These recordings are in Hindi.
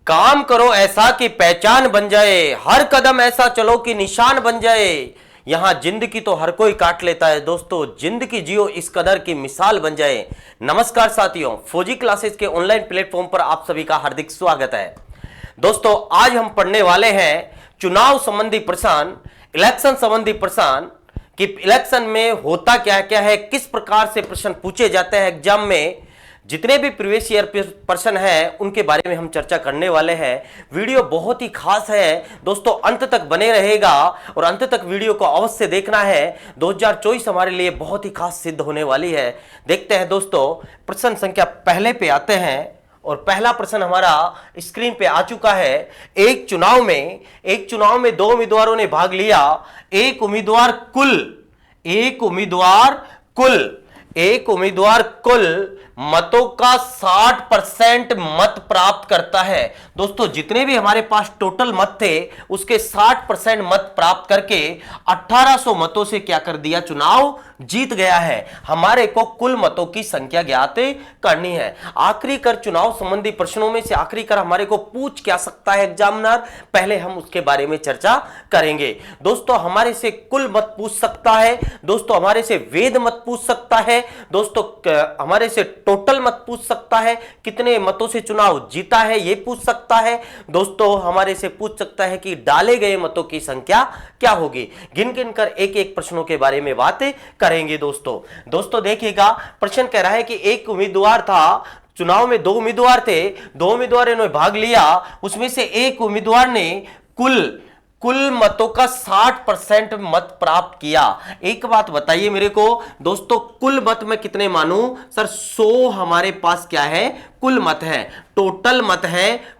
काम करो ऐसा कि पहचान बन जाए, हर कदम ऐसा चलो कि निशान बन जाए। यहां जिंदगी तो हर कोई काट लेता है दोस्तों, जिंदगी जियो इस कदर की मिसाल बन जाए। नमस्कार साथियों, फौजी क्लासेस के ऑनलाइन प्लेटफॉर्म पर आप सभी का हार्दिक स्वागत है। दोस्तों आज हम पढ़ने वाले हैं चुनाव संबंधी प्रश्न, इलेक्शन संबंधी प्रश्न कि इलेक्शन में होता क्या क्या है, किस प्रकार से प्रश्न पूछे जाते हैं एग्जाम में। जितने भी प्रीवियस ईयर प्रश्न हैं उनके बारे में हम चर्चा करने वाले हैं। वीडियो बहुत ही खास है दोस्तों, अंत तक बने रहेगा और अंत तक वीडियो को अवश्य देखना है। 2024 हमारे लिए बहुत ही खास सिद्ध होने वाली है। देखते हैं दोस्तों, प्रश्न संख्या पहले पे आते हैं और पहला प्रश्न हमारा स्क्रीन पे आ चुका है। एक चुनाव में दो उम्मीदवारों ने भाग लिया। एक उम्मीदवार कुल मतों का 60% मत प्राप्त करता है। दोस्तों जितने भी हमारे पास टोटल मत थे उसके 60% मत प्राप्त करके 1800 मतों से क्या कर दिया, चुनाव जीत गया है। हमारे को कुल मतों की संख्या ज्ञात करनी है। आखिरी कर चुनाव संबंधी प्रश्नों में से आखिरी कर हमारे को पूछ क्या सकता है एग्जामिनर, पहले हम उसके बारे में चर्चा करेंगे। दोस्तों हमारे से कुल मत पूछ सकता है, दोस्तों हमारे से वेद मत पूछ सकता है, दोस्तों हमारे से टोटल मत पूछ सकता है, कितने मतों से चुनाव जीता है ये पूछ सकता है। दोस्तों हमारे से पूछ सकता है कि डाले गए मतों की संख्या क्या होगी। गिन गिन कर एक एक प्रश्नों के बारे में बातें करेंगे। दोस्तों देखिएगा, प्रश्न कह रहा है कि एक उम्मीदवार था, चुनाव में दो उम्मीदवार थे, दो उम्मीदवारों ने भाग लिया, उसमें से एक उम्मीदवार ने कुल मतों का 60% मत प्राप्त किया। एक बात बताइए मेरे को दोस्तों, कुल मत में कितने मानूं सर? 100 हमारे पास क्या है, कुल मत है, टोटल मत है।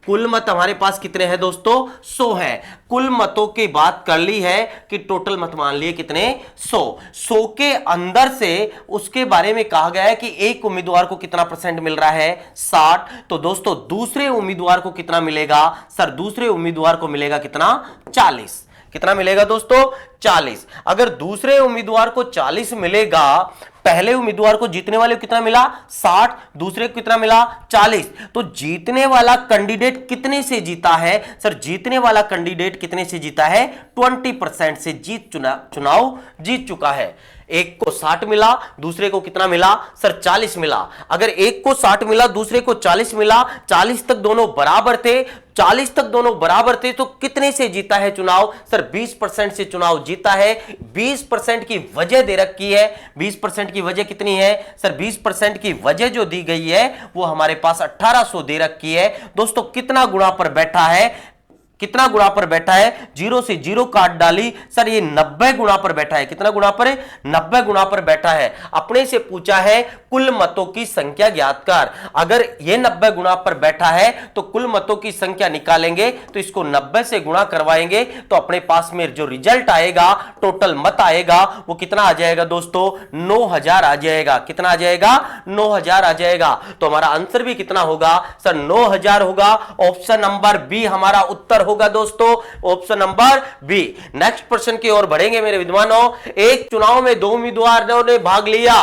कुल मत हमारे पास कितने हैं दोस्तों? 100 है। कुल मतों की बात कर ली है कि टोटल मत मान लिए कितने? 100 के अंदर से उसके बारे में कहा गया है कि एक उम्मीदवार को कितना परसेंट मिल रहा है? 60। तो दोस्तों दूसरे उम्मीदवार को कितना मिलेगा सर? दूसरे उम्मीदवार को मिलेगा कितना? 40। कितना मिलेगा दोस्तों? 40। अगर दूसरे उम्मीदवार को 40 मिलेगा, पहले उम्मीदवार को जीतने वाले को कितना मिला? 60। दूसरे को कितना मिला? 40। तो जीतने वाला कैंडिडेट कितने से जीता है सर? जीतने वाला कैंडिडेट कितने से जीता है? 20% से चुनाव जीत चुका है। एक को 60 मिला, दूसरे को कितना मिला सर? 40 मिला। अगर एक को 60 मिला, दूसरे को 40 मिला, 40 तक दोनों बराबर थे, 40 तक दोनों बराबर थे, तो कितने से जीता है चुनाव सर? 20% से चुनाव जीता है। 20% की वजह दे रखी है। 20% की वजह कितनी है सर? 20% की वजह जो दी गई है वो हमारे पास 1800 दे रखी है। दोस्तों कितना गुणा पर बैठा है? कितना गुणा पर बैठा है? 0 से 0 काट डाली सर, ये 90 गुणा पर बैठा है। कितना गुणा पर? 90 गुणा पर बैठा है। अपने से पूछा है कुल मतों की संख्या ज्ञात कर। अगर ये 90 गुणा पर बैठा है तो कुल मतों की संख्या निकालेंगे तो इसको 90 से गुणा करवाएंगे तो अपने पास में जो रिजल्ट आएगा, टोटल मत आएगा, वो कितना आ जाएगा दोस्तों? 9000 आ जाएगा। कितना आ जाएगा? 9000 आ जाएगा। तो हमारा आंसर भी कितना होगा सर? 9000 होगा। ऑप्शन नंबर बी हमारा उत्तर होगा दोस्तों, ऑप्शन नंबर बी। नेक्स्ट प्रश्न की ओर बढ़ेंगे मेरे विद्वानों। एक चुनाव में दो उम्मीदवारों ने भाग लिया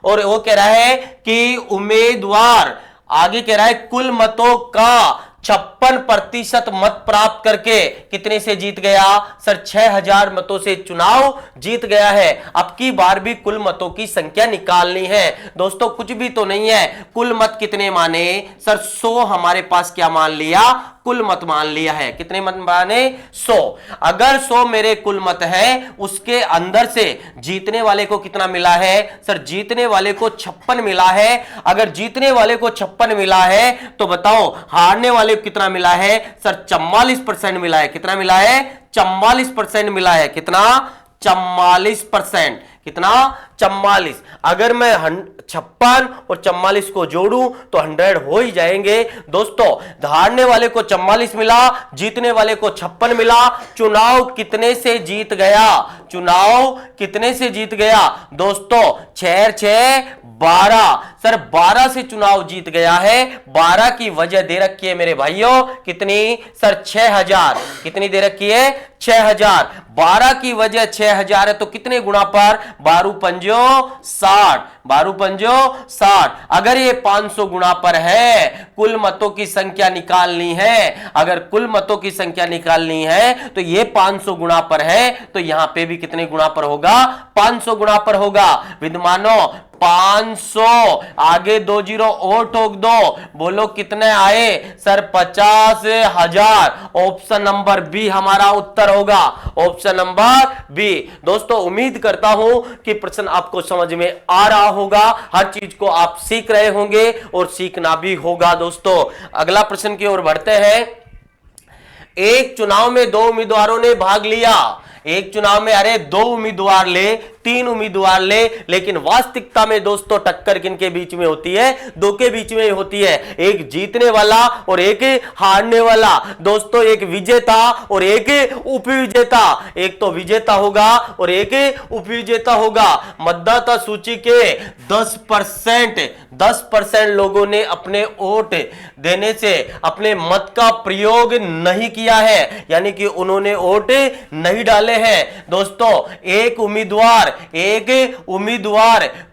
और वो कह रहा है कि उम्मीदवार आगे कह रहा है कुल मतों का 56% मत प्राप्त करके कितने से जीत गया सर? 6000 मतों से चुनाव जीत गया है। अब की बार भी कुल मतों की संख्या निकालनी है दोस्तों, कुछ भी तो नहीं है। कुल मत कितने माने सर? 100 हमारे पास क्या मान लिया? कुल मत मान लिया है। कितने मत माने? 100। अगर 100 मेरे कुल मत है, उसके अंदर से जीतने वाले को कितना मिला है सर? जीतने वाले को 56 मिला है। अगर जीतने वाले को 56 मिला है तो बताओ हारने वाले को कितना मिला है सर? 44% मिला है। कितना मिला है? 44% मिला है। कितना? 44%। कितना? 44। अगर मैं 56 और 44 को जोड़ूं तो 100 हो ही जाएंगे दोस्तों। हारने वाले को 44 मिला, जीतने वाले को 56 मिला। चुनाव कितने से जीत गया? चुनाव कितने से जीत गया दोस्तों? 6 6 12 सर, 12 से चुनाव जीत गया है। 12 की वजह दे रखी है मेरे भाइयों कितनी सर? 6000। कितनी दे रखी है? 6000। 12 की वजह 6000 है तो कितने गुणा पर? 12 पंजो 60। 12 पंजो 60। अगर ये 500 गुणा पर है, कुल मतों की संख्या निकालनी है, अगर कुल मतों की संख्या निकालनी है तो ये 500 गुणा पर है, तो यहां पे भी कितने गुणा पर होगा? 500 गुणा पर होगा। विद्वानों 500 आगे 2 जीरो और ठोक दो, बोलो कितने आए? सर 50,000। ऑप्शन नंबर बी हमारा उत्तर होगा, ऑप्शन नंबर बी। दोस्तों उम्मीद करता हूं कि प्रश्न आपको समझ में आ रहा होगा, हर चीज को आप सीख रहे होंगे और सीखना भी होगा। दोस्तों अगला प्रश्न की ओर बढ़ते हैं। एक चुनाव में 2 उम्मीदवारों ने भाग लिया। एक चुनाव में अरे 2 उम्मीदवार ले, 3 उम्मीदवार ले, लेकिन वास्तविकता में दोस्तों टक्कर किनके बीच में होती है? 2 के बीच में होती है, एक जीतने वाला और एक हारने वाला। दोस्तों एक विजेता और एक उपविजेता, एक तो विजेता होगा और एक उपविजेता होगा। मतदाता सूची के 10% लोगों ने अपने वोट देने से अपने मत का प्रयोग नहीं किया है, यानी कि उन्होंने वोट नहीं डाले हैं। दोस्तों एक उम्मीदवार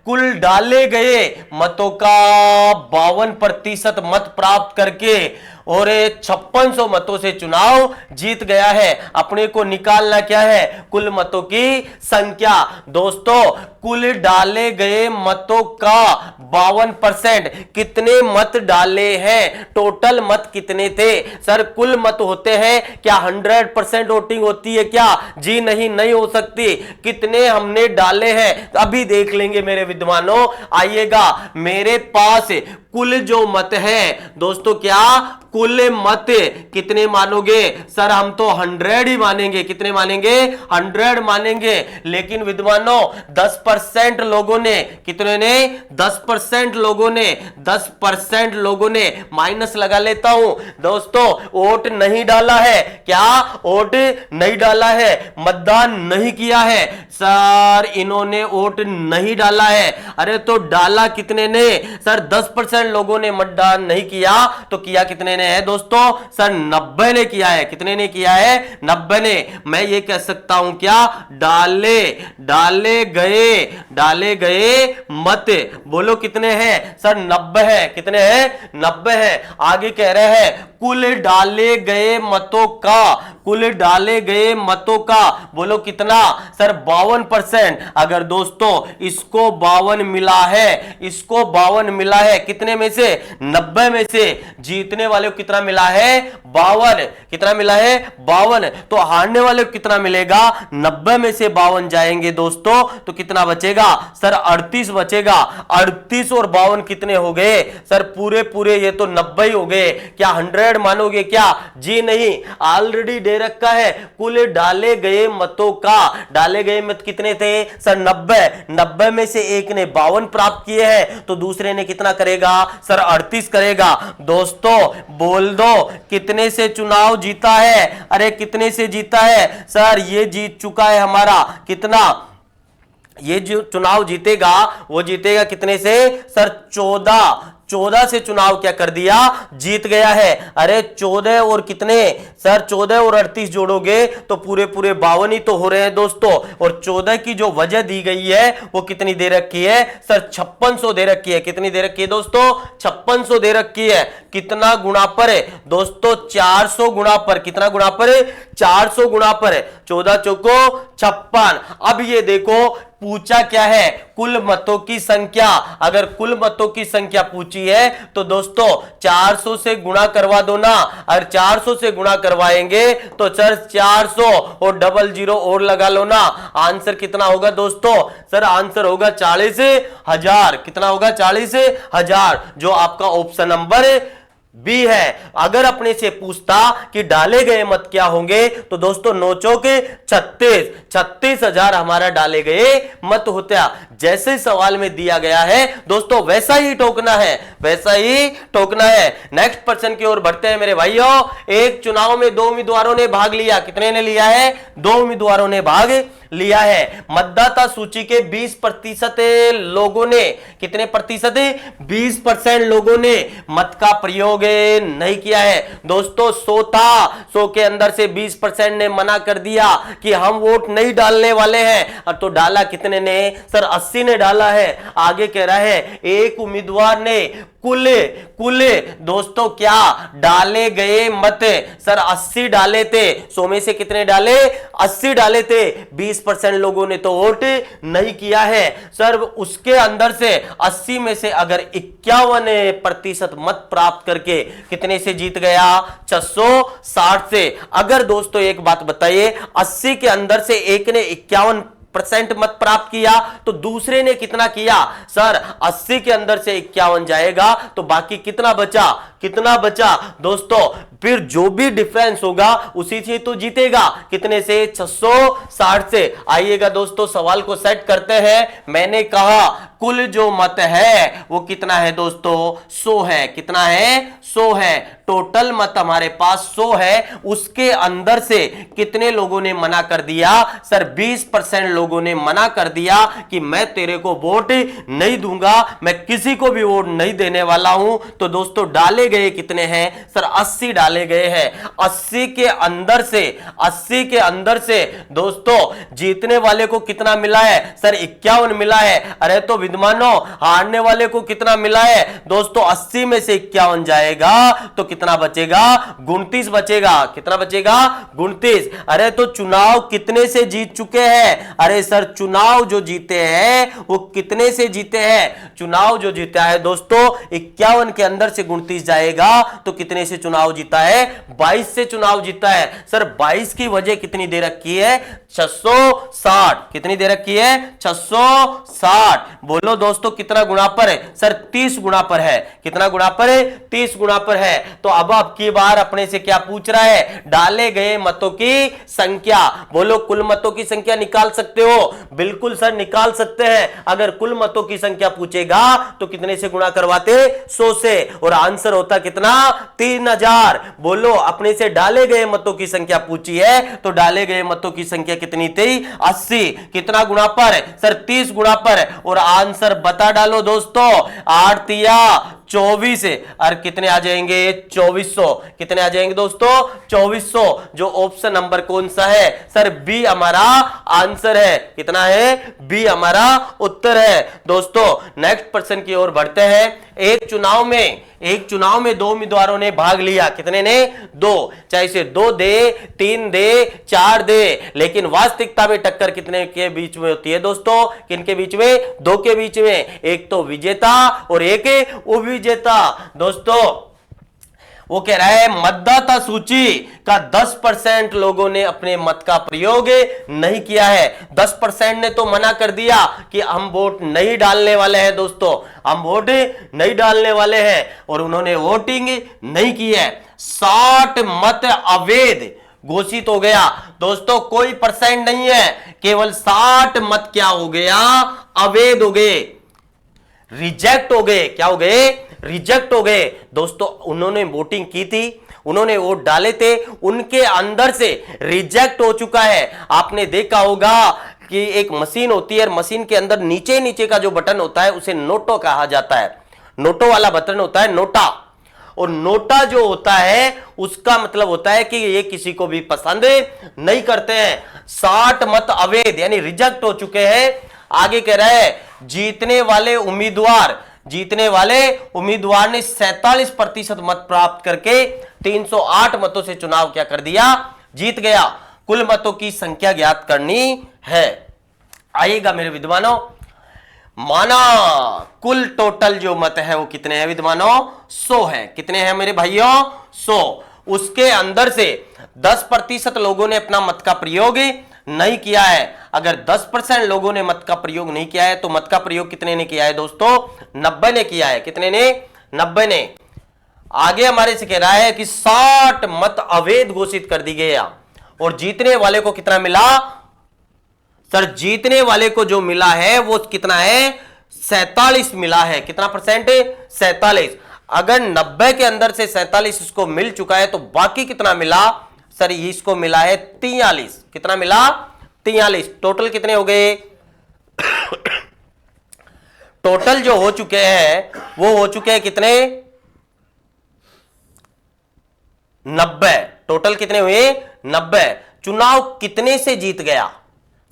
कुल डाले गए मतों का 52% मत प्राप्त करके और 5600 मतों से चुनाव जीत गया है। अपने को निकालना क्या है? कुल मतों की संख्या। दोस्तों कुल डाले गए मतों का 52% कितने मत डाले हैं? टोटल मत कितने थे? सर कुल मत होते हैं क्या? 100% वोटिंग होती है क्या? जी नहीं, नहीं हो सकती। कितने हमने डाले हैं अभी देख लेंगे मेरे विद्वानों। आइएगा, मेरे पास कुल जो मत है दोस्तों, क्या कुल मत कितने मानोगे? सर हम तो 100 ही मानेंगे। कितने मानेंगे? 100 मानेंगे। लेकिन विद्वानों 10% लोगों ने, कितने ने? 10% लोगों ने माइनस लगा लेता हूं दोस्तों, वोट नहीं डाला है। क्या वोट नहीं डाला है? मतदान नहीं किया है। सर इन्होंने वोट नहीं डाला है। अरे तो डाला कितने ने? सर 10% लोगों ने मतदान नहीं किया, तो किया कितने ने है दोस्तों? सर 90 ने किया है। कितने ने किया है? 90 ने। मैं ये कह सकता हूं क्या? डाले गए मत बोलो कितने हैं? सर 90 है। कितने हैं? 90 है। आगे कह रहे हैं कुल डाले गए मतों का बोलो कितना? सर 52%। अगर दोस्तों इसको 52 मिला है, कितने में से? 90 में से। जीतने वाले को कितना मिला है? 52। कितना मिला है? 52। तो हारने वाले को कितना मिलेगा? 90 में से 52 जाएंगे दोस्तों, तो कितना बचेगा? सर 38 बचेगा। 38 और 52 कितने हो गए? सर पूरे ये तो 90 ही हो गए। क्या 100 मानोगे क्या? जी नहीं, ऑलरेडी दे रखा है कुल डाले गए मतों का। डाले गए मत कितने थे? सर 90 में से एक ने 52 प्राप्त किए हैं, तो दूसरे ने कितना करेगा? सर 38 करेगा। दोस्तों बोल दो कितने से चुनाव जीता है? अरे कितने से जीता है? सर ये जीत चुका है हमारा। कितना? ये जो चुनाव जीतेगा वो जीतेगा कितने से? सर 14 से चुनाव क्या कर दिया? जीत गया है। अरे 14 और कितने? सर 14 और 38 जोड़ोगे तो पूरे 52 ही तो हो रहे हैं दोस्तों। और 14 की जो वजह दी गई है वो कितनी दे रखी है? सर 5600 दे रखी है। कितनी दे रखी है दोस्तों? 5600 दे रखी है। कितना गुणा पर है दोस्तों? 400 गुणा पर। कितना गुणा पर है? 400 गुणा पर है। 14 चौको 56। अब ये देखो पूछा क्या है? कुल मतों की संख्या। अगर कुल मतों की संख्या पूछी है तो दोस्तों 400 से गुणा करवा दो ना। अगर 400 से गुणा करवाएंगे तो सर 400 और 00 और लगा लो ना। आंसर कितना होगा दोस्तों? सर आंसर होगा 40,000। कितना होगा? 40,000, जो आपका ऑप्शन नंबर बी है। अगर अपने से पूछता कि डाले गए मत क्या होंगे, तो दोस्तों 9 चौके 36,000 हमारा डाले गए मत होता। जैसे सवाल में दिया गया है दोस्तों वैसा ही ठोकना है, नेक्स्ट प्रश्न की ओर बढ़ते हैं मेरे भाइयों। एक चुनाव में 2 उम्मीदवारों ने भाग लिया। कितने ने लिया है? 2 उम्मीदवारों ने भाग लिया है। मतदाता सूची के 20% लोगों ने, कितने प्रतिशत? 20% लोगों ने मत का प्रयोग नहीं किया है दोस्तों। 100 के अंदर से 20% ने मना कर दिया कि हम वोट नहीं डालने वाले हैं। और तो डाला कितने ने? सर 80 ने डाला है। आगे कह रहा है एक उम्मीदवार ने कुल कुल दोस्तों क्या डाले गए मत, सर 80 डाले थे, 100 में से कितने डाले, 80 डाले थे, 20% लोगों ने तो वोट नहीं किया है। सर उसके अंदर से 80 में से अगर 51% मत प्राप्त करके कितने से जीत गया, 660 से। अगर दोस्तों एक बात बताइए, 80 के अंदर से एक ने 51% मत प्राप्त किया तो दूसरे ने कितना किया, सर 80 के अंदर से 51 जाएगा तो बाकी कितना बचा, कितना बचा दोस्तों, फिर जो भी डिफरेंस होगा उसी से तो जीतेगा, कितने से, 660 से। आइएगा दोस्तों सवाल को सेट करते हैं। मैंने कहा कुल जो मत है वो कितना है दोस्तों, 100 है, कितना है, 100 है, टोटल मत हमारे पास 100 है, उसके अंदर से कितने लोगों ने मना कर दिया, सर 20% लोगों ने मना कर दिया कि मैं तेरे को वोट नहीं दूंगा, मैं किसी को भी वोट नहीं देने वाला हूं। तो दोस्तों डाले गए कितने हैं, सर 80 डाले गए हैं। 80 के अंदर से, 80 के अंदर से दोस्तों जीतने वाले को कितना मिला है, सर 51 मिला है। अरे तो विद्वानों हारने वाले को कितना मिला है दोस्तों, 80 में से 51 जाएगा तो कितना बचेगा, 29 बचेगा, कितना बचेगा, 29। अरे तो चुनाव कितने से जीत चुके हैं, अरे सर चुनाव जो जीते हैं वो कितने से जीते हैं, चुनाव जो जीता है दोस्तों 51 के अंदर से 29 जाएगा तो कितने से चुनाव जीता है, 22 से चुनाव जीता है। सर 22 की वजह कितनी दे रखी है, 660, कितनी दे रखी है, 660। बोलो दोस्तों कितना गुणा पर है, सर 30 गुणा पर है, कितना गुणा पर है, 30 गुणा पर है। तो अब की बार अपने से क्या पूछ रहा है, डाले गए मतों की संख्या। बोलो कुल मतों की संख्या निकाल सकते हो, बिल्कुल सर निकाल सकते हैं। अगर कुल मतों की संख्या पूछेगा तो कितने से गुणा करवाते, 100 से, और आंसर होता कितना, 3000। बोलो अपने से डाले गए मतों की संख्या पूछी है तो डाले गए मतों की संख्या कितनी थी, 80, कितना गुणा पर, सर 30 गुणा पर, और आंसर बता डालो दोस्तों, 8 तिया 24, और कितने आ जाएंगे, 2400, कितने आ जाएंगे दोस्तों, 2400। जो ऑप्शन नंबर कौन सा है, सर बी हमारा आंसर है, कितना है, बी हमारा उत्तर है। दोस्तों नेक्स्ट प्रश्न की ओर बढ़ते हैं। एक चुनाव में 2 उम्मीदवारों ने भाग लिया, कितने ने, 2, चाहे इसे 2 दे, 3 दे, 4 दे, लेकिन वास्तविकता में टक्कर कितने के बीच में होती है दोस्तों, किनके बीच में, 2 के बीच में, एक तो विजेता और एक उपविजेता। दोस्तों वो कह रहा है मतदाता सूची का 10% लोगों ने अपने मत का प्रयोग नहीं किया है। 10% ने तो मना कर दिया कि हम वोट नहीं डालने वाले हैं दोस्तों, हम वोट नहीं डालने वाले हैं, और उन्होंने वोटिंग नहीं की है। 60 मत अवैध घोषित हो गया दोस्तों, कोई परसेंट नहीं है, केवल 60 मत क्या हो गया, अवैध हो गए, रिजेक्ट हो गए, क्या हो गए, रिजेक्ट हो गए। दोस्तों उन्होंने वोटिंग की थी, उन्होंने वोट डाले थे, उनके अंदर से रिजेक्ट हो चुका है। आपने देखा होगा कि एक मशीन होती है, मशीन के अंदर नीचे नीचे का जो बटन होता है उसे नोटो कहा जाता है, नोटो वाला बटन होता है, नोटा। और नोटा जो होता है उसका मतलब होता है कि ये किसी को भी पसंद नहीं करते हैं। 60 मत अवैध यानी रिजेक्ट हो चुके हैं। आगे कह रहा है जीतने वाले उम्मीदवार ने 47% मत प्राप्त करके 308 मतों से चुनाव क्या कर दिया, जीत गया। कुल मतों की संख्या ज्ञात करनी है। आइएगा मेरे विद्वानों, माना कुल टोटल जो मत है वो कितने हैं विद्वानों, 100 है, कितने हैं मेरे भाइयों, 100। उसके अंदर से 10% लोगों ने अपना मत का प्रयोग नहीं किया है। अगर 10% लोगों ने मत का प्रयोग नहीं किया है तो मत का प्रयोग कितने ने किया है दोस्तों, 90 ने किया है, कितने ने, 90 ने। आगे हमारे से कह रहा है कि 60 मत अवैध घोषित कर दी गई, और जीतने वाले को कितना मिला, सर जीतने वाले को जो मिला है वो कितना है, 47 मिला है, कितना परसेंट, 47। अगर 90 के अंदर से 47 इसको मिल चुका है तो बाकी कितना मिला, सर इसको मिला है 43, कितना मिला, 43। टोटल कितने हो गए, टोटल जो हो चुके हैं वो हो चुके हैं कितने, 90। टोटल कितने हुए, 90। चुनाव कितने से जीत गया,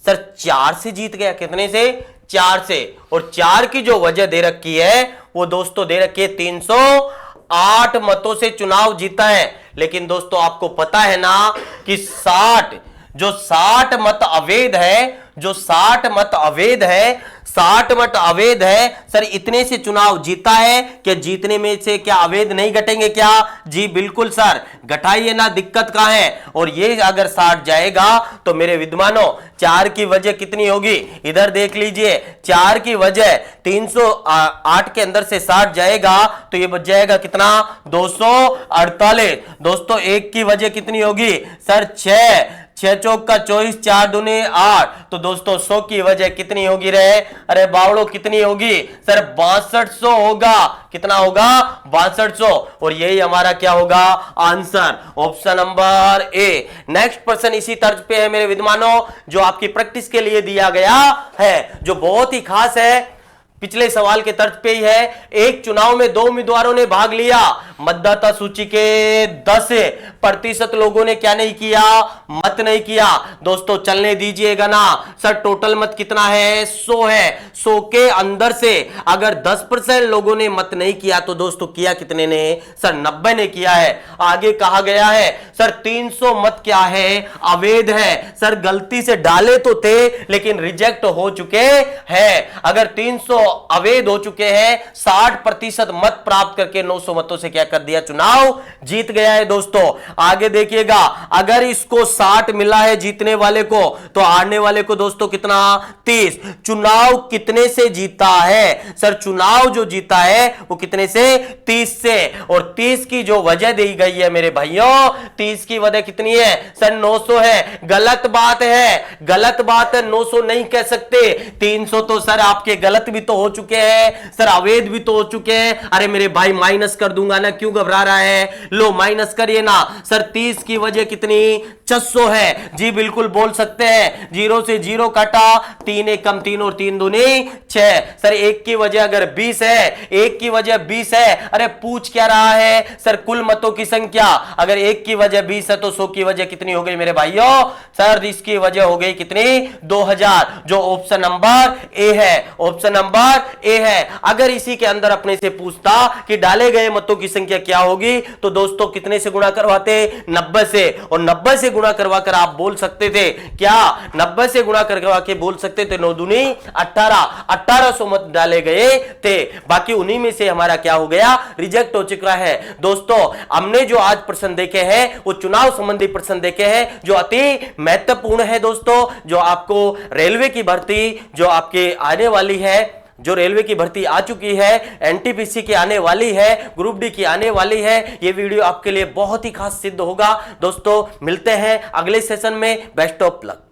सर 4 से जीत गया, कितने से, 4 से, और 4 की जो वजह दे रखी है वो दोस्तों दे रखी है 308 मतों से चुनाव जीता है। लेकिन दोस्तों आपको पता है ना कि 60 मत अवैध है, जो 60 मत अवैध है, 60 मत अवैध है सर, इतने से चुनाव जीता है कि जीतने में से क्या अवैध नहीं घटेंगे क्या? जी बिल्कुल सर, घटाइए ना, दिक्कत कहां है? और ये अगर 60 जाएगा तो मेरे विद्वानों 4 की वजह कितनी होगी? इधर देख लीजिए, 4 की वजह 308 के अंदर से 60 जाएगा तो ये बच जाएगा कितना? 248। दोस्तों 1 की वजह कितनी होगी सर? 6 चौक का 24, 4 दूनी 8, तो दोस्तों 100 की वजह कितनी होगी रे? अरे बावड़ो कितनी होगी सर? 6200 होगा। कितना होगा? 6200। और यही हमारा क्या होगा? Answer, option number A. Next प्रश्न इसी तर्ज पे है मेरे विद्वानों, जो आपकी प्रैक्टिस के लिए दिया गया है, जो बहुत ही खास है, पिछले सवाल के तर्ज पे ही है। एक चुनाव में 2 उम्मीदवारों ने भाग लिया, मतदाता सूची के 10% लोगों ने क्या नहीं किया? मत नहीं किया। दोस्तों चलने दीजिएगा ना सर, टोटल मत कितना है? 100 है। 100 के अंदर से अगर 10% लोगों ने मत नहीं किया तो दोस्तों किया कितने ने सर? 90 ने किया है। आगे कहा गया है सर 300 मत क्या है? अवैध है। सर गलती से डाले तो थे लेकिन रिजेक्ट हो चुके हैं। अगर 300 अवैध हो चुके हैं, 60% मत प्राप्त करके 900 मतों से क्या कर दिया? चुनाव जीत गया है। दोस्तों आगे देखिएगा, अगर इसको 60 मिला है जीतने वाले को, तो हारने वाले को दोस्तों कितना? 30। चुनाव कितने से जीता है सर? चुनाव जो जीता है वो कितने से? 30 से। और 30 की जो वजह दी गई है मेरे भाइयों, 30 की वजह कितनी है सर? 900 है। गलत बात है, गलत बात है, 900 नहीं कह सकते। 300 तो सर आपके गलत भी तो हो चुके हैं सर, अवैध भी तो हो चुके हैं। अरे मेरे भाई माइनस कर दूंगा ना, क्यों घबरा रहा है? लो माइनस करिए ना सर। 30 की वजह कितनी? 600 है। जी बिल्कुल बोल सकते हैं, 0 से 0 काटा, 3 1 कम 3 और 3 दूनी 6। सर 1 की वजह अगर 20 है, 1 की वजह 20 है, अरे पूछ क्या रहा है सर? कुल मतों की संख्या। अगर 1 की वजह 20 है तो 100 की वजह कितनी हो गई मेरे भाइयों? सर इसकी वजह हो गई कितनी? 2000, जो ऑप्शन नंबर ए है। ऑप्शन नंबर ए है। अगर इसी के अंदर अपने से पूछता कि डाले गए मतों की संख्या क्या होगी, तो दोस्तों कितने से गुणा करवाते? 90 से। और 90 से गुणा करवा कर आप बोल सकते थे क्या? 90 से गुणा करवा के बोल सकते थे 9 दूनी 18, 1800 मत डाले गए थे। बाकी उन्हीं में से हमारा क्या हो गया? रिजेक्ट हो चुका है। दोस्तों हमने जो आज प्रश्न देखे हैं वो चुनाव संबंधी प्रश्न देखे हैं, जो अति महत्वपूर्ण है दोस्तों, जो आपको रेलवे की भर्ती जो आपके आने वाली है, जो रेलवे की भर्ती आ चुकी है, एनटीपीसी की आने वाली है, ग्रुप डी की आने वाली है, ये वीडियो आपके लिए बहुत ही खास सिद्ध होगा। दोस्तों मिलते हैं अगले सेशन में। Best of luck.